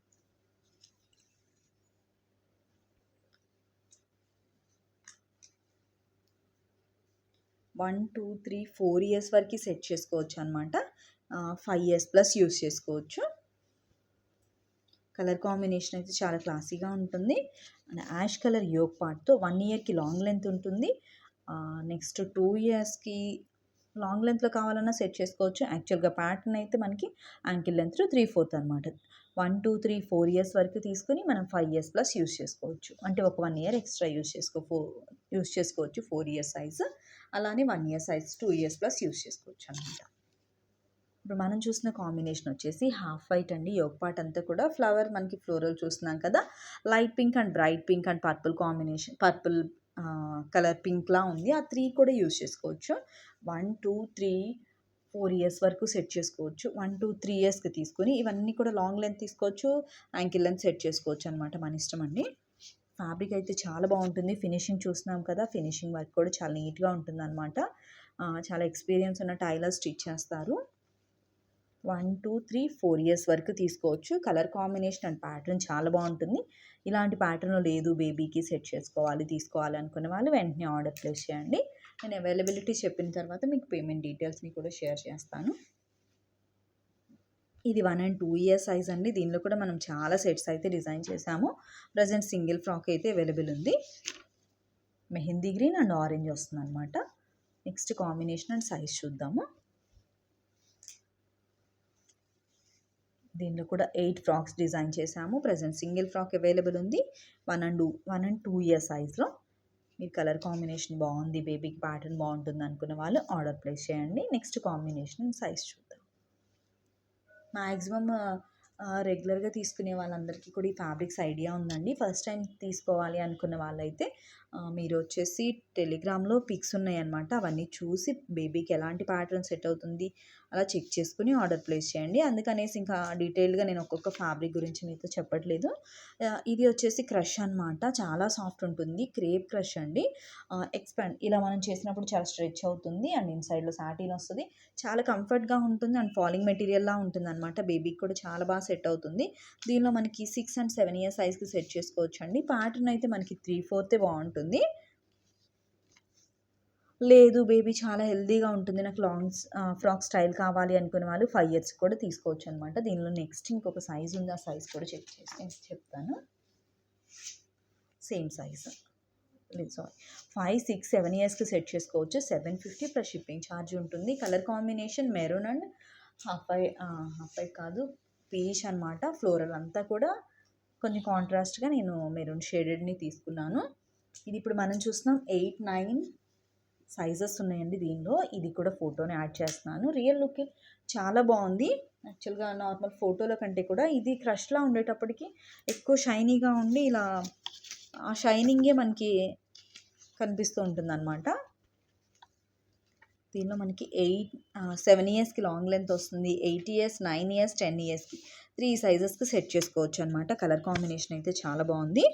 వన్ 2 3 4 years వరకు సెట్ చేసుకోవచ్చు అనమాట. 5 years ప్లస్ యూస్ చేసుకోవచ్చు. కలర్ కాంబినేషన్ అయితే చాలా క్లాసీగా ఉంటుంది. అండ్ యాష్ కలర్ యోగ్ పార్ట్తో 1 yearకి లాంగ్ లెంత్ ఉంటుంది. నెక్స్ట్ 2 yearsకి లాంగ్ లెంత్లో కావాలన్నా సెట్ చేసుకోవచ్చు. యాక్చువల్గా ప్యాటర్న్ అయితే మనకి యాంకిల్ లెంత్ 3/4 అనమాట. 1 2 3 4 years వరకు తీసుకుని మనం 5 years ప్లస్ యూస్ చేసుకోవచ్చు. అంటే ఒక 1 year ఎక్స్ట్రా యూస్ చేసుకోవచ్చు. 4 years సైజ్. అలానే 1 year size 2 years plus use చేసుకోవచ్చు అనమాట. ఇప్పుడు మనం చూసిన కాంబినేషన్ వచ్చేసి హాఫ్ వైట్ అండి. యోగ్ పార్ట్ అంతా కూడా ఫ్లవర్ మనకి ఫ్లోరల్ చూస్తున్నాం కదా. Light pink and bright pink and purple combination, purple colour పింక్లా ఉంది. ఆ 3 కూడా యూస్ చేసుకోవచ్చు. 1 2 3 4 years వరకు సెట్ చేసుకోవచ్చు. 1 2 3 yearsకి తీసుకొని ఇవన్నీ కూడా లాంగ్ లెంత్ తీసుకోవచ్చు, యాంకిల్ లెంత్ సెట్ చేసుకోవచ్చు అనమాట. మన ఇష్టం అండి. ఫ్యాబ్రిక్ అయితే చాలా బాగుంటుంది. ఫినిషింగ్ చూస్తున్నాం కదా. ఫినిషింగ్ వర్క్ కూడా చాలా నీట్గా ఉంటుంది అనమాట. చాలా ఎక్స్పీరియన్స్ ఉన్న టైలర్ స్టిచ్ చేస్తారు. 1 2 3 4 years వరకు తీసుకోవచ్చు. కలర్ కాంబినేషన్ అండ్ ప్యాటర్న్ చాలా బాగుంటుంది. ఇలాంటి ప్యాటర్న్ లేదు బేబీకి సెట్ తీసుకోవాలి అనుకునే వాళ్ళు వెంటనే ఆర్డర్ ప్లేస్ చేయండి. నేను అవైలబిలిటీ చెప్పిన తర్వాత మీకు పేమెంట్ డీటెయిల్స్ని కూడా షేర్ చేస్తాను. ఇది 1 and 2 years సైజ్ అండి. దీనిలో కూడా మనం చాలా సెట్స్ అయితే డిజైన్ చేసాము. ప్రజెంట్ సింగిల్ ఫ్రాక్ అయితే అవైలబుల్ ఉంది. మెహందీ గ్రీన్ అండ్ ఆరెంజ్ వస్తుంది అనమాట. నెక్స్ట్ కాంబినేషన్ అండ్ సైజ్ చూద్దాము. దీనిలో కూడా 8 ఫ్రాక్స్ డిజైన్ చేసాము. ప్రజెంట్ సింగిల్ ఫ్రాక్ అవైలబుల్ ఉంది. 1 and 2 years సైజ్లో. మీ కలర్ కాంబినేషన్ బాగుంది, బేబీకి ప్యాటర్న్ బాగుంటుంది అనుకున్న వాళ్ళు ఆర్డర్ ప్లేస్ చేయండి. నెక్స్ట్ కాంబినేషన్ సైజ్ చూద్దాం. మ్యాక్సిమమ్ రెగ్యులర్గా తీసుకునే వాళ్ళందరికీ కూడా ఈ ఫ్యాబ్రిక్స్ ఐడియా ఉందండి. ఫస్ట్ టైం తీసుకోవాలి అనుకున్న వాళ్ళైతే మీరు వచ్చేసి టెలిగ్రామ్లో పిక్స్ ఉన్నాయన్నమాట. అవన్నీ చూసి బేబీకి ఎలాంటి ప్యాటర్న్ సెట్ అవుతుంది అలా చెక్ చేసుకుని ఆర్డర్ ప్లేస్ చేయండి. అందుకనేసి ఇంకా డీటెయిల్గా నేను ఒక్కొక్క ఫ్యాబ్రిక్ గురించి మీతో చెప్పట్లేదు. ఇది వచ్చేసి క్రష్ అనమాట. చాలా సాఫ్ట్ ఉంటుంది. క్రేప్ క్రష్ అండి. ఎక్స్పాండ్ ఇలా మనం చేసినప్పుడు చాలా స్ట్రెచ్ అవుతుంది అండ్ ఇన్సైడ్లో సాటిన్ వస్తుంది. చాలా కంఫర్ట్గా ఉంటుంది అండ్ ఫాలింగ్ మెటీరియల్లా ఉంటుంది అనమాట. బేబీకి కూడా చాలా బాగా సెట్ అవుతుంది. దీనిలో మనకి 6 and 7 years సైజ్కి సెట్ చేసుకోవచ్చు అండి. ప్యాటర్న్ అయితే మనకి 3/4 బాగుంటుంది. లేదు బేబీ చాలా హెల్తీగా ఉంటుంది, నాకు లాంగ్ ఫ్రాక్ స్టైల్ కావాలి అనుకునే వాళ్ళు 5 years కూడా తీసుకోవచ్చు అనమాట. దీనిలో నెక్స్ట్ ఇంకొక సైజ్ ఉంది. ఆ సైజ్ కూడా చెక్ చేసి చెప్తాను. సేమ్ సైజ్ లేదు సారీ 5 6 7 yearsకి సెట్ చేసుకోవచ్చు. 750 ప్లస్ షిప్పింగ్ ఛార్జ్ ఉంటుంది. Colour combination maroon and half white కాదు పీచ్ అనమాట. ఫ్లోరల్ అంతా కూడా కొంచెం కాంట్రాస్ట్గా నేను మెరూన్ షేడెడ్ని తీసుకున్నాను. ఇది ఇప్పుడు మనం చూస్తున్నాం 8 9 సైజెస్ ఉన్నాయండి దీనిలో. ఇది కూడా ఫోటోని యాడ్ చేస్తున్నాను. రియల్ లుక్ చాలా బాగుంది. యాక్చువల్గా నార్మల్ ఫోటోలో కంటే కూడా ఇది క్రష్లా ఉండేటప్పటికి ఎక్కువ షైనీగా ఉండి ఇలా ఆ షైనింగే మనకి కనిపిస్తూ ఉంటుంది అనమాట. దీనిలో మనకి 7 yearsకి లాంగ్ లెంత్ వస్తుంది. 8 years 9 years 10 yearsకి 3 సైజెస్కి సెట్ చేసుకోవచ్చు అనమాట. కలర్ కాంబినేషన్ అయితే చాలా బాగుంది.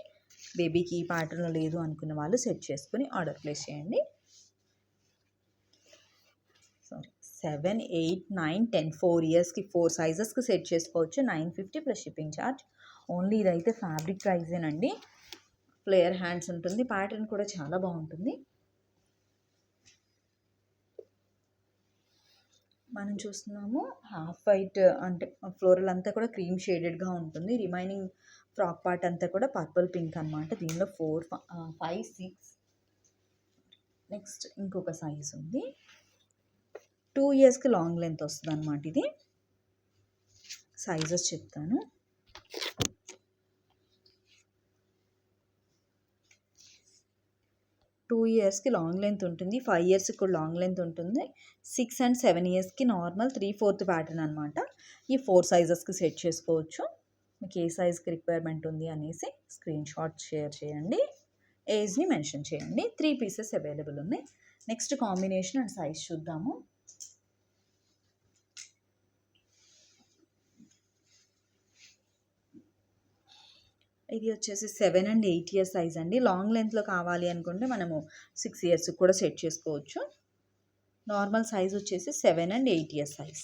బేబీకి ఈ ప్యాటర్న్లో లేదు అనుకున్న వాళ్ళు సెట్ చేసుకుని ఆర్డర్ ప్లేస్ చేయండి. 7 8 9 10 4 yearsకి 4 సైజెస్కి సెట్ చేసుకోవచ్చు. 950 ప్లస్ షిప్పింగ్ ఛార్జ్. ఓన్లీ ఇదైతే ఫ్యాబ్రిక్ ప్రైజేనండి. ఫ్లేయర్ హ్యాండ్స్ ఉంటుంది. ప్యాటర్న్ కూడా చాలా బాగుంటుంది. మనం చూస్తున్నాము హాఫ్ వైట్ అంటే ఫ్లోరల్ అంతా కూడా క్రీమ్ షేడెడ్గా ఉంటుంది. రిమైనింగ్ ఫ్రాక్ పార్ట్ అంతా కూడా పర్పుల్ పింక్ అనమాట. దీనిలో 4 5 6 నెక్స్ట్ ఇంకొక సైజ్ ఉంది. 2 ఇయర్స్‌కి లాంగ్ లెంత్ వస్తుందన్నమాట ఇది. సైజెస్ చెప్తాను. 2 ఇయర్స్‌కి లాంగ్ లెంత్ ఉంటుంది. 5 ఇయర్స్‌కి కూడా లాంగ్ లెంత్ ఉంటుంది. 6 అండ్ 7 ఇయర్స్‌కి నార్మల్ 3/4 ప్యాటర్న్ అనమాట. ఈ 4 సైజెస్‌కి సెట్ చేసుకోవచ్చు. మీకు ఏ సైజ్‌కి రిక్వైర్మెంట్ ఉంది అనేసి స్క్రీన్ షాట్ షేర్ చేయండి. ఏజ్‌ని మెన్షన్ చేయండి. 3 పీసెస్ అవైలబుల్ ఉన్నాయి. నెక్స్ట్ కాంబినేషన్ అండ్ సైజ్ చూద్దాము. ఇది వచ్చేసి 7 అండ్ 8 ఇయర్స్ సైజ్ అండి. లాంగ్ లెంత్‌లో కావాలి అనుకుంటే మనము 6 ఇయర్స్‌కి కూడా సెట్ చేసుకోవచ్చు. నార్మల్ సైజ్ వచ్చేసి 7 and 8 years size.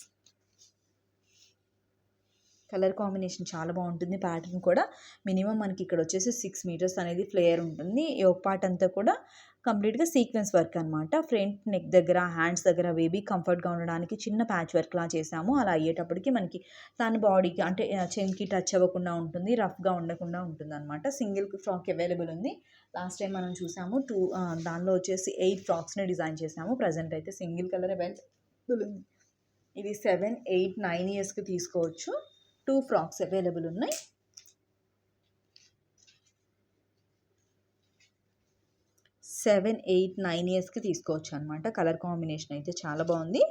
Colour combination చాలా బాగుంటుంది. ప్యాటర్న్ కూడా మినిమం మనకి ఇక్కడ వచ్చేసి 6 మీటర్స్ అనేది ఫ్లేయర్ ఉంటుంది. యోక్ పార్ట్ అంతా కూడా కంప్లీట్‌గా సీక్వెన్స్ వర్క్ అనమాట. ఫ్రంట్ నెక్ దగ్గర, హ్యాండ్స్ దగ్గర బేబీ కంఫర్ట్‌గా ఉండడానికి చిన్న ప్యాచ్ వర్క్‌లా చేసాము. అలా అయ్యేటప్పటికి మనకి తన బాడీకి అంటే చెన్‌కి టచ్ అవ్వకుండా ఉంటుంది. రఫ్‌గా ఉండకుండా ఉంటుందన్నమాట. సింగిల్ ఫ్రాక్ అవైలబుల్ ఉంది. లాస్ట్ టైం మనం చూసాము. దానిలో వచ్చేసి 8 ఫ్రాక్స్‌ని డిజైన్ చేసాము. ప్రెజెంట్ అయితే సింగిల్ కలర్ అవైలబుల్ ఉంది. ఇది 7, 8, 9 ఇయర్స్‌కి తీసుకోవచ్చు. 2 ఫ్రాక్స్ అవైలబుల్ ఉన్నాయి. సెవెన్, 8, 9 ఇయర్స్‌కి తీసుకోవచ్చు అనమాట. కలర్ కాంబినేషన్ అయితే చాలా బాగుంది.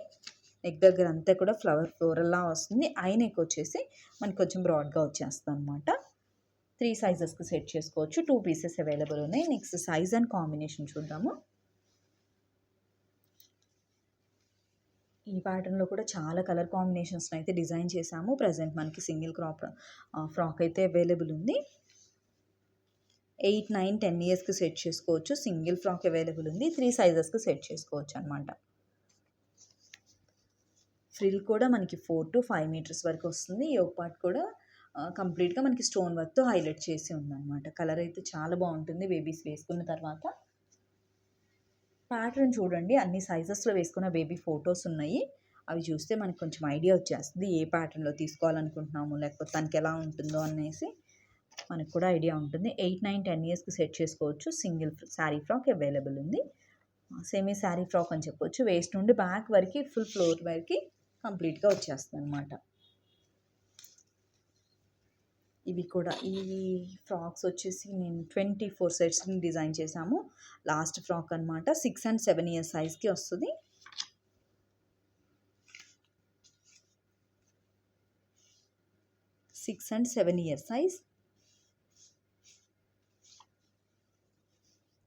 నెక్ దగ్గర అంతా కూడా ఫ్లోరల్లా వస్తుంది. ఐ నెక్ వచ్చేసి మనకి కొంచెం బ్రాడ్‌గా వచ్చేస్తుంది అనమాట. 3 సైజెస్‌కి సెట్ చేసుకోవచ్చు. 2 పీసెస్ అవైలబుల్ ఉన్నాయి. నెక్స్ట్ సైజ్ అండ్ కాంబినేషన్ చూద్దాము. ఈ ప్యాటర్న్‌లో కూడా చాలా కలర్ కాంబినేషన్స్‌ని అయితే డిజైన్ చేసాము. ప్రెజెంట్ మనకి సింగిల్ ఫ్రాక్ అయితే అవైలబుల్ ఉంది. 8, 9, 10 ఇయర్స్‌కి సెట్ చేసుకోవచ్చు. సింగిల్ ఫ్రాక్ అవైలబుల్ ఉంది. 3 సైజెస్‌కి సెట్ చేసుకోవచ్చు అనమాట. ఫ్రిల్ కూడా మనకి 4 to 5 మీటర్స్ వరకు వస్తుంది. యోక్ పార్ట్ కూడా కంప్లీట్‌గా మనకి స్టోన్ వర్క్‌తో హైలైట్ చేసి ఉందన్నమాట. కలర్ అయితే చాలా బాగుంటుంది బేబీస్ వేసుకున్న తర్వాత. ప్యాటర్న్ చూడండి, అన్ని సైజెస్‌లో వేసుకున్న బేబీ ఫోటోస్ ఉన్నాయి. అవి చూస్తే మనకు కొంచెం ఐడియా వచ్చేస్తుంది. ఏ ప్యాటర్న్‌లో తీసుకోవాలనుకుంటున్నాము, లేకపోతే తనకి ఎలా ఉంటుందో అనేసి మనకు కూడా ఐడియా ఉంటుంది. 8, 9, 10 ఇయర్స్‌కి సెట్ చేసుకోవచ్చు. సింగిల్ శారీ ఫ్రాక్ అవైలబుల్ ఉంది. సెమీ శారీ ఫ్రాక్ అని చెప్పొచ్చు. వేస్ట్ నుండి బ్యాక్ వరకు ఫుల్ ఫ్లోర్ వరకు కంప్లీట్‌గా వచ్చేస్తుంది అనమాట. ఇవి కూడా ఈ ఫ్రాక్స్ వచ్చేసి నేను 24 సెట్స్‌ని డిజైన్ చేశాము. లాస్ట్ ఫ్రాక్ అనమాట. 6 and 7 ఇయర్స్ సైజ్‌కి వస్తుంది. Six and 7 years size.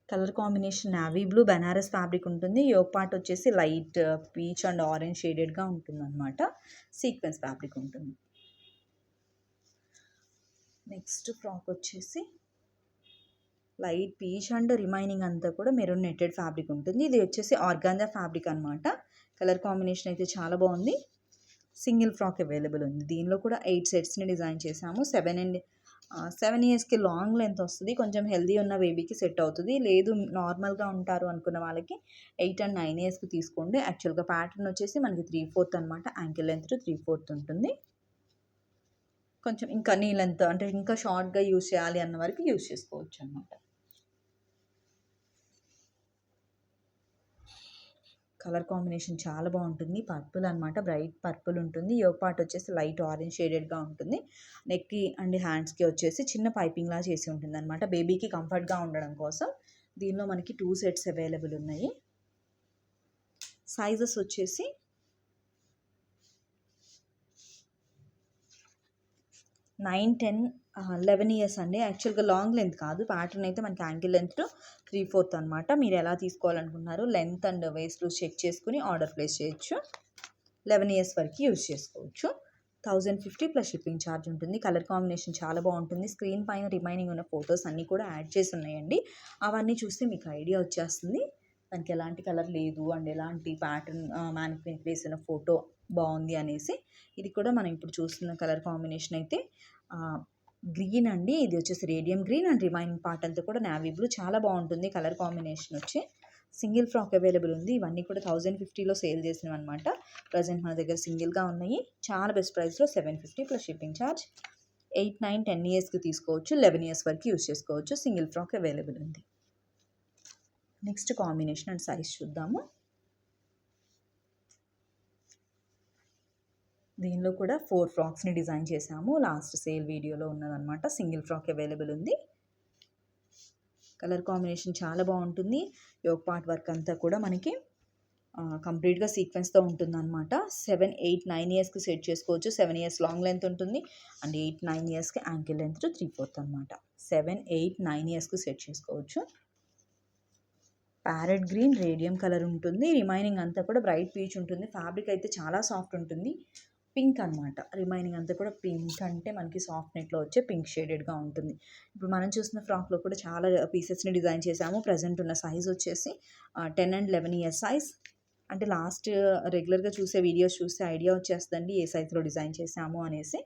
Colour combination navy blue Banaras fabric ఉంటుంది. యోక్ పార్ట్ వచ్చేసి లైట్ పీచ్ అండ్ ఆరెంజ్ షేడెడ్గా ఉంటుందన్నమాట. Sequence fabric next. నెక్స్ట్ ఫ్రాక్ వచ్చేసి లైట్ పీచ్ అండ్ రిమైనింగ్ అంతా కూడా మెరూన్ నెట్టెడ్ ఫ్యాబ్రిక్ ఉంటుంది. ఇది వచ్చేసి ఆర్గాంజా ఫ్యాబ్రిక్ అనమాట. కలర్ కాంబినేషన్ అయితే చాలా బాగుంది. సింగిల్ ఫ్రాక్ అవైలబుల్ ఉంది. దీనిలో కూడా 8 సెట్స్ని డిజైన్ చేసాము. 7 ఇయర్స్‌కి లాంగ్ లెంత్ వస్తుంది. కొంచెం హెల్దీ ఉన్న బేబీకి సెట్ అవుతుంది. లేదు నార్మల్గా ఉంటారు అనుకున్న వాళ్ళకి 8 and 9 ఇయర్స్‌కి తీసుకోండి. యాక్చువల్గా ప్యాటర్న్ వచ్చేసి మనకి 3/4 అనమాట. యాంకిల్ లెంత్ 3/4 ఉంటుంది. కొంచెం ఇంకా నీ లెంత్ అంటే ఇంకా షార్ట్‌గా యూజ్ చేయాలి అన్న వరకు యూజ్ చేసుకోవచ్చు అనమాట. కలర్ కాంబినేషన్ చాలా బాగుంటుంది. పర్పుల్ అనమాట. బ్రైట్ పర్పుల్ ఉంటుంది. యోక్ పార్ట్ వచ్చేసి లైట్ ఆరెంజ్ షేడెడ్గా ఉంటుంది. నెక్కి అండ్ హ్యాండ్స్కి వచ్చేసి చిన్న పైపింగ్లా చేసి ఉంటుంది అనమాట. బేబీకి కంఫర్ట్గా ఉండడం కోసం. దీనిలో మనకి 2 సెట్స్ అవైలబుల్ ఉన్నాయి. సైజెస్ వచ్చేసి 9, 10, 11 ఇయర్స్ అండి. యాక్చువల్గా లాంగ్ లెంత్ కాదు. ప్యాటర్న్ అయితే మనకి యాంకిల్ లెంత్ 3/4 అనమాట. మీరు ఎలా తీసుకోవాలనుకుంటున్నారు length and waist loose check చేసుకుని ఆర్డర్ ప్లేస్ చేయొచ్చు. 11 ఇయర్స్ వరకు యూజ్ చేసుకోవచ్చు. 1050 ప్లస్ షిప్పింగ్ ఛార్జ్ ఉంటుంది. కలర్ కాంబినేషన్ చాలా బాగుంటుంది. స్క్రీన్ పైన రిమైనింగ్ ఉన్న ఫొటోస్ అన్నీ కూడా యాడ్ చేసి ఉన్నాయండి. అవన్నీ చూస్తే మీకు ఐడియా వచ్చేస్తుంది దానికి ఎలాంటి కలర్ లేదు అండ్ ఎలాంటి ప్యాటర్న్ మ్యానిప్రింట్ వేసిన ఫోటో బాగుంది అనేసి. ఇది కూడా మనం ఇప్పుడు చూస్తున్న కలర్ కాంబినేషన్ అయితే గ్రీన్ అండి. ఇది వచ్చేసి radium green and remaining part అంతా కూడా నావీ బ్లూ. చాలా బాగుంటుంది కలర్ కాంబినేషన్ వచ్చి. సింగిల్ ఫ్రాక్ అవైలబుల్ ఉంది. ఇవన్నీ కూడా 1050లో సేల్ చేసినవి అనమాట. ప్రజెంట్ మన దగ్గర సింగిల్గా ఉన్నాయి. చాలా బెస్ట్ ప్రైస్లో 750 ప్లస్ షిప్పింగ్ ఛార్జ్. 8, 9, 10 ఇయర్స్కి తీసుకోవచ్చు. 11 ఇయర్స్ వరకు యూజ్ చేసుకోవచ్చు. సింగిల్ ఫ్రాక్ అవైలబుల్ ఉంది. నెక్స్ట్ కాంబినేషన్ అండ్ సైజ్ చూద్దాము. దీనిలో కూడా 4 ఫ్రాక్స్‌ని డిజైన్ చేశాము. లాస్ట్ సేల్ వీడియోలో ఉన్నదనమాట. సింగిల్ ఫ్రాక్ అవైలబుల్ ఉంది. కలర్ కాంబినేషన్ చాలా బాగుంటుంది. యోక్ పార్ట్ వర్క్ అంతా కూడా మనకి కంప్లీట్‌గా సీక్వెన్స్‌తో ఉంటుందన్నమాట. 7, 8, 9 ఇయర్స్‌కి సెట్ చేసుకోవచ్చు. 7 ఇయర్స్ లాంగ్ లెంత్ ఉంటుంది అండ్ 8, 9 ఇయర్స్‌కి యాంకిల్ లెంత్ 3/4 అనమాట. 7, 8, 9 ఇయర్స్‌కి సెట్ చేసుకోవచ్చు. ప్యారెట్ గ్రీన్ రేడియం కలర్ ఉంటుంది. రిమైనింగ్ అంతా కూడా బ్రైట్ పీచ్ ఉంటుంది. ఫ్యాబ్రిక్ అయితే చాలా సాఫ్ట్ ఉంటుంది. పింక్ అనమాట. రిమైనింగ్ అంతా కూడా పింక్ అంటే మనకి సాఫ్ట్ నెట్‌లో వచ్చే పింక్ షేడెడ్‌గా ఉంటుంది. ఇప్పుడు మనం చూస్తున్న ఫ్రాక్‌లో కూడా చాలా పీసెస్‌ని డిజైన్ చేశాము. ప్రెజెంట్ ఉన్న సైజ్ వచ్చేసి 10 అండ్ 11 ఇయర్స్ సైజ్. అంటే లాస్ట్ రెగ్యులర్‌గా చూసే వీడియోస్ చూస్తే ఐడియా వచ్చేస్తదండి ఏ సైజ్‌లో డిజైన్ చేశాము అనేసి.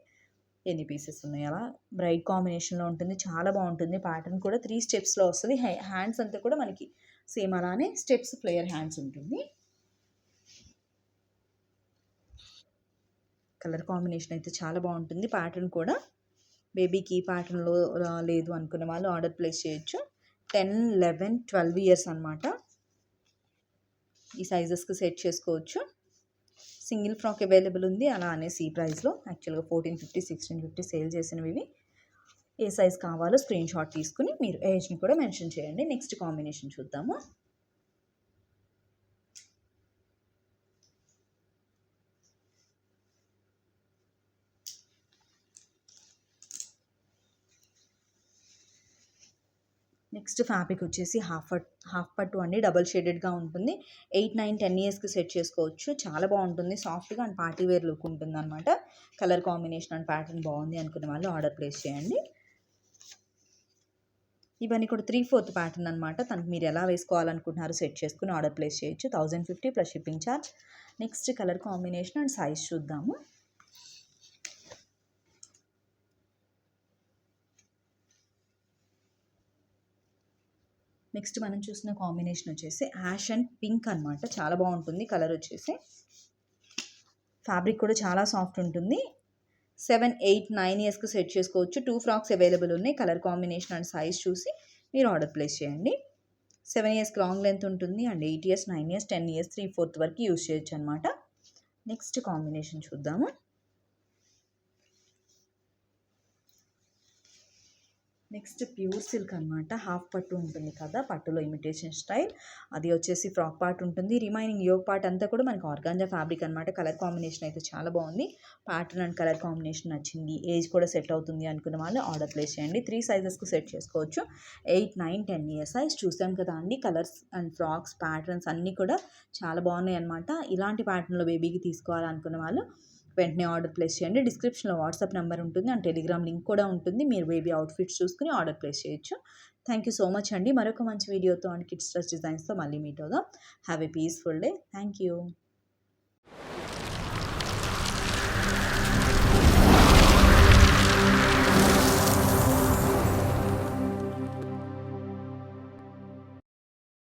ఎన్ని పీసెస్ ఉన్నాయి అలా. బ్రైట్ కాంబినేషన్‌లో ఉంటుంది. చాలా బాగుంటుంది. ప్యాటర్న్ కూడా 3 స్టెప్స్‌లో వస్తది. హ్యాండ్స్ అంతా కూడా మనకి సేమ్ అలానే స్టెప్స్ ఫ్లేయర్ హ్యాండ్స్ ఉంటుంది. కలర్ కాంబినేషన్ అయితే చాలా బాగుంటుంది. ప్యాటర్న్ కూడా బేబీకి ప్యాటర్న్‌లో లేదు అనుకునే వాళ్ళు ఆర్డర్ ప్లేస్ చేయొచ్చు. 10, 11, 12 ఇయర్స్ అనమాట. ఈ సైజెస్‌కి సెట్ చేసుకోవచ్చు. సింగిల్ ఫ్రాక్ అవైలబుల్ ఉంది. అలా అనేసి ఈ ప్రైస్‌లో యాక్చువల్‌గా 1450, 1650 సేల్ చేసినవి ఇవి. ఏ సైజ్ కావాలో స్క్రీన్ షాట్ తీసుకుని మీరు ఏజ్ని కూడా మెన్షన్ చేయండి. నెక్స్ట్ కాంబినేషన్ చూద్దాము. నెక్స్ట్ ఫ్యాబ్రిక్ వచ్చేసి హాఫ్ పట్టు అండి. డబల్ షేడెడ్‌గా ఉంటుంది. 8, 9, 10 ఇయర్స్‌కి సెట్ చేసుకోవచ్చు. చాలా బాగుంటుంది. సాఫ్ట్‌గా అండ్ పార్టీ వేర్ లుక్ ఉంటుందన్నమాట. కలర్ కాంబినేషన్ అండ్ ప్యాటర్న్ బాగుంది అనుకునే వాళ్ళు ఆర్డర్ ప్లేస్ చేయండి. ఇవన్నీ కూడా 3/4 ప్యాటర్న్ అనమాట. తనకు మీరు ఎలా వేసుకోవాలనుకుంటున్నారో సెట్ చేసుకుని ఆర్డర్ ప్లేస్ చేయొచ్చు. 1050 plus shipping charge. Next colour combination and size చూద్దాము. నెక్స్ట్ మనం చూసిన కాంబినేషన్ వచ్చేసి యాష్ అండ్ పింక్ అనమాట. చాలా బాగుంటుంది కలర్ వచ్చేసి. ఫ్యాబ్రిక్ కూడా చాలా సాఫ్ట్ ఉంటుంది. 7, 8, 9 ఇయర్స్‌కి సెట్ చేసుకోవచ్చు. 2 ఫ్రాక్స్ అవైలబుల్ ఉన్నాయి. కలర్ కాంబినేషన్ అండ్ సైజ్ చూసి మీరు ఆర్డర్ ప్లేస్ చేయండి. 7 ఇయర్స్‌కి లాంగ్ లెంత్ ఉంటుంది అండ్ 8 ఇయర్స్, 9 ఇయర్స్, 10 ఇయర్స్ 3/4 వరకు యూజ్ చేయొచ్చు అనమాట. నెక్స్ట్ కాంబినేషన్ చూద్దాము. నెక్స్ట్ ప్యూర్ సిల్క్ అనమాట. హాఫ్ పట్టు ఉంటుంది కదా, పట్టులో ఇమిటేషన్ స్టైల్. అది వచ్చేసి ఫ్రాక్ పార్ట్ ఉంటుంది. రిమైనింగ్ యోగ్ పార్ట్ అంతా కూడా మనకి ఆర్గాంజా ఫ్యాబ్రిక్ అనమాట. కలర్ కాంబినేషన్ అయితే చాలా బాగుంది. ప్యాటర్న్ అండ్ కలర్ కాంబినేషన్ నచ్చింది, ఏజ్ కూడా సెట్ అవుతుంది అనుకున్న వాళ్ళు ఆర్డర్ ప్లేస్ చేయండి. 3 సైజెస్కి సెట్ చేసుకోవచ్చు. 8, 9, 10 ఇయర్స్ సైజ్. చూసాం కదా అండి, కలర్స్ అండ్ ఫ్రాక్స్ ప్యాటర్న్స్ అన్నీ కూడా చాలా బాగున్నాయి అనమాట. ఇలాంటి ప్యాటర్న్లో బేబీకి తీసుకోవాలనుకున్న వాళ్ళు వెంటనే ఆర్డర్ ప్లేస్ చేయండి. డిస్క్రిప్షన్లో వాట్సాప్ నెంబర్ ఉంటుంది అండ్ టెలిగ్రామ్ లింక్ కూడా ఉంటుంది. మీరు బేబీ అవుట్ఫిట్స్ చూసుకుని ఆర్డర్ ప్లేస్ చేయొచ్చు. థ్యాంక్ యూ సో మచ్ అండి. మరొక మంచి వీడియోతో అండ్ కిడ్స్ డ్రెస్ డిజైన్స్తో మళ్ళీ మీట్ అవుదాం. Have a peaceful day. Thank you.